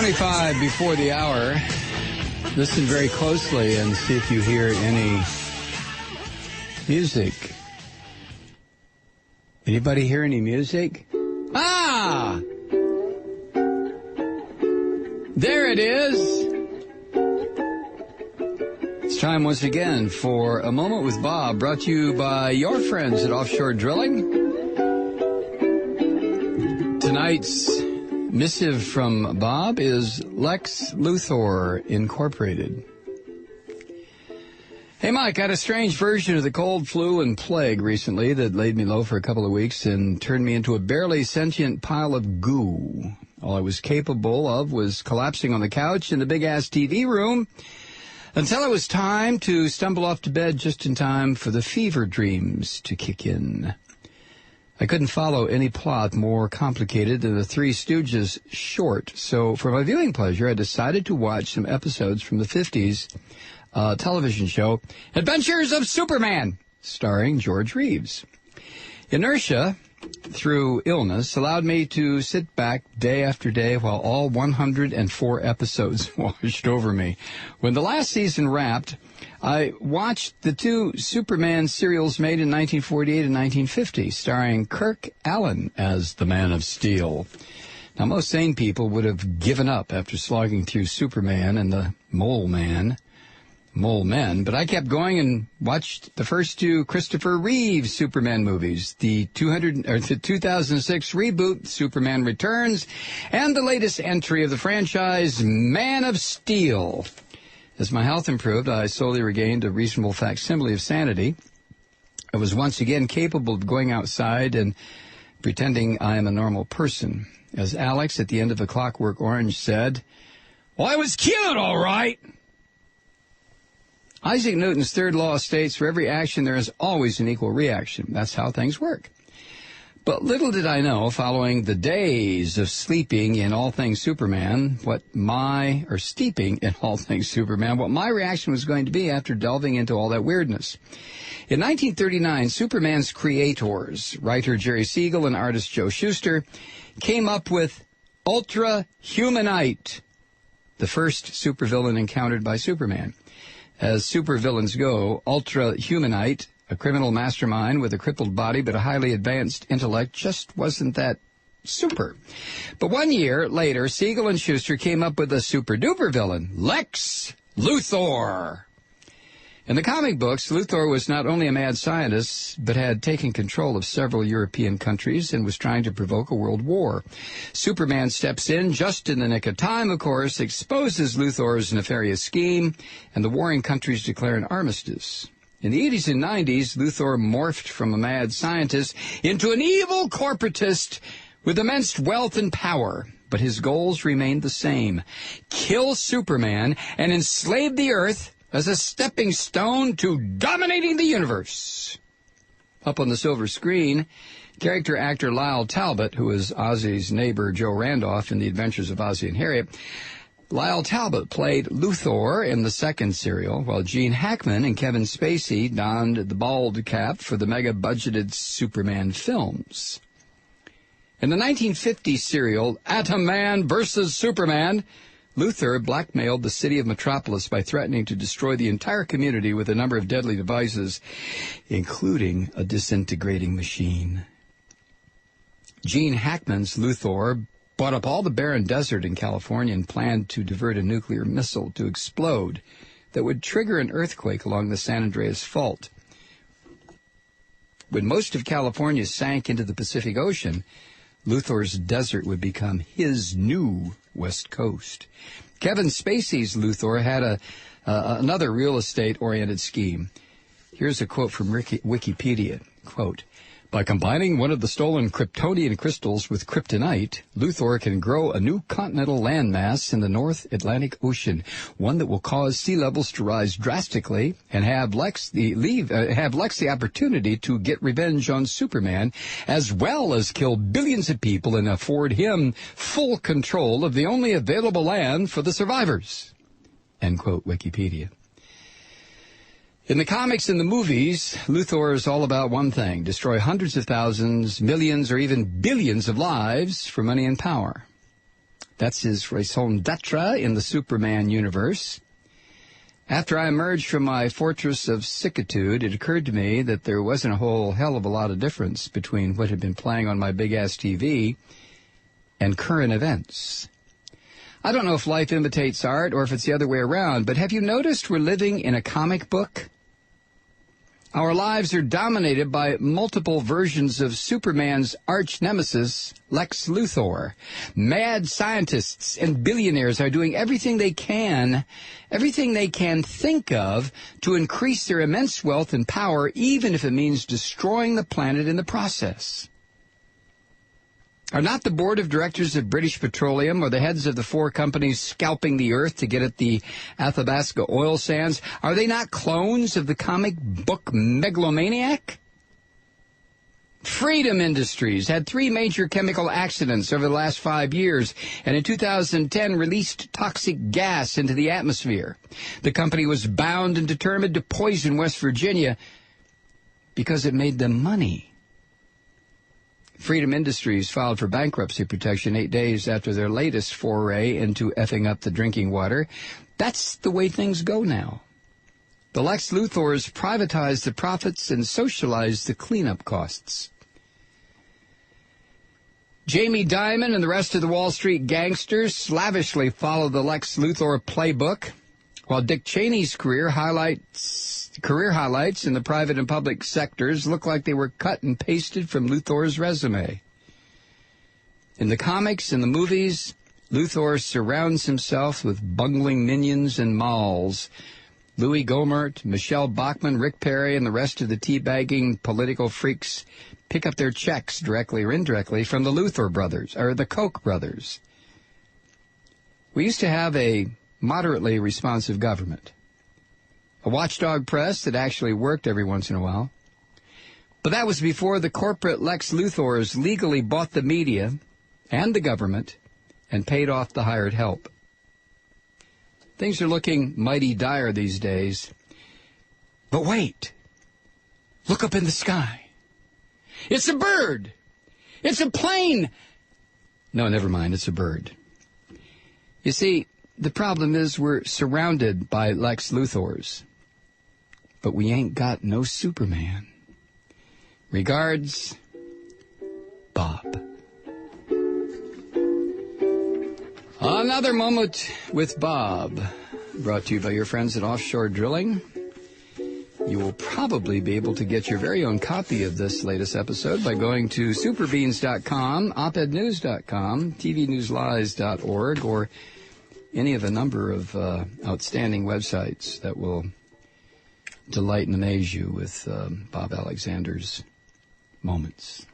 25 before the hour. Listen very closely and see if you hear any music. Anybody hear any music? Ah! There it is. It's time once again for A Moment with Bob, brought to you by your friends at Offshore Drilling. Tonight's missive from Bob is Lex Luthor Incorporated. Hey, Mike, I had a strange version of the cold, flu, and plague recently that laid me low for a couple of weeks and turned me into a barely sentient pile of goo. All I was capable of was collapsing on the couch in the big-ass TV room until it was time to stumble off to bed just in time for the fever dreams to kick in. I couldn't follow any plot more complicated than the Three Stooges short, so for my viewing pleasure, I decided to watch some episodes from the 50s television show Adventures of Superman, starring George Reeves. Inertia, through illness, allowed me to sit back day after day while all 104 episodes washed over me. When the last season wrapped, I watched the two Superman serials made in 1948 and 1950, starring Kirk Alyn as the Man of Steel. Now, most sane people would have given up after slogging through Superman and the Mole Men, but I kept going and watched the first two Christopher Reeves Superman movies, the 2006 reboot, Superman Returns, and the latest entry of the franchise, Man of Steel. As my health improved, I slowly regained a reasonable facsimile of sanity. I was once again capable of going outside and pretending I am a normal person. As Alex at the end of A Clockwork Orange said, "Well, I was cute, all right." Isaac Newton's third law states for every action there is always an equal reaction. That's how things work. But little did I know, following the days of sleeping in all things Superman, steeping in all things Superman, what my reaction was going to be after delving into all that weirdness. In 1939, Superman's creators, writer Jerry Siegel and artist Joe Shuster, came up with Ultra Humanite, the first supervillain encountered by Superman. As supervillains go, Ultra Humanite, a criminal mastermind with a crippled body but a highly advanced intellect, just wasn't that super. But 1 year later, Siegel and Shuster came up with a super-duper villain, Lex Luthor. In the comic books, Luthor was not only a mad scientist, but had taken control of several European countries and was trying to provoke a world war. Superman steps in just in the nick of time, of course, exposes Luthor's nefarious scheme, and the warring countries declare an armistice. In the 80s and 90s, Luthor morphed from a mad scientist into an evil corporatist with immense wealth and power. But his goals remained the same: kill Superman and enslave the Earth as a stepping stone to dominating the universe. Up on the silver screen, character actor Lyle Talbot, who is Ozzy's neighbor Joe Randolph in The Adventures of Ozzy and Harriet, Lyle Talbot played Luthor in the second serial, while Gene Hackman and Kevin Spacey donned the bald cap for the mega-budgeted Superman films. In the 1950 serial Atom Man vs. Superman, Luthor blackmailed the city of Metropolis by threatening to destroy the entire community with a number of deadly devices, including a disintegrating machine. Gene Hackman's Luthor bought up all the barren desert in California and planned to divert a nuclear missile to explode that would trigger an earthquake along the San Andreas Fault. When most of California sank into the Pacific Ocean, Luthor's desert would become his new West Coast. Kevin Spacey's Luthor had another real estate-oriented scheme. Here's a quote from Wikipedia. Quote, "By combining one of the stolen Kryptonian crystals with kryptonite, Luthor can grow a new continental landmass in the North Atlantic Ocean, one that will cause sea levels to rise drastically, and have Lex the opportunity to get revenge on Superman, as well as kill billions of people and afford him full control of the only available land for the survivors." End quote, Wikipedia. In the comics and the movies, Luthor is all about one thing: destroy hundreds of thousands, millions, or even billions of lives for money and power. That's his raison d'etre in the Superman universe. After I emerged from my fortress of sickitude, it occurred to me that there wasn't a whole hell of a lot of difference between what had been playing on my big-ass TV and current events. I don't know if life imitates art or if it's the other way around, but have you noticed we're living in a comic book? Our lives are dominated by multiple versions of Superman's arch-nemesis, Lex Luthor. Mad scientists and billionaires are doing everything they can think of to increase their immense wealth and power, even if it means destroying the planet in the process. Are not the board of directors of British Petroleum or the heads of the 4 companies scalping the earth to get at the Athabasca oil sands, are they not clones of the comic book megalomaniac? Freedom Industries had 3 major chemical accidents over the last 5 years, and in 2010 released toxic gas into the atmosphere. The company was bound and determined to poison West Virginia because it made them money. Freedom Industries filed for bankruptcy protection 8 days after their latest foray into effing up the drinking water. That's the way things go now. The Lex Luthors privatized the profits and socialized the cleanup costs. Jamie Dimon and the rest of the Wall Street gangsters lavishly follow the Lex Luthor playbook, while Dick Cheney's career highlights in the private and public sectors look like they were cut and pasted from Luthor's resume. In the comics and the movies, Luthor surrounds himself with bungling minions and malls. Louis Gohmert, Michelle Bachmann, Rick Perry, and the rest of the teabagging political freaks pick up their checks directly or indirectly from the Luthor brothers, or the Koch brothers. We used to have a moderately responsive government, a watchdog press that actually worked every once in a while. But that was before the corporate Lex Luthors legally bought the media and the government and paid off the hired help. Things are looking mighty dire these days. But wait, look up in the sky. It's a bird. It's a plane. No, never mind, it's a bird. You see, the problem is we're surrounded by Lex Luthors, but we ain't got no Superman. Regards, Bob. Another moment with Bob, brought to you by your friends at Offshore Drilling. You will probably be able to get your very own copy of this latest episode by going to superbeans.com, opednews.com, tvnewslies.org, or any of a number of outstanding websites that will delight and amaze you with Bob Alexander's moments.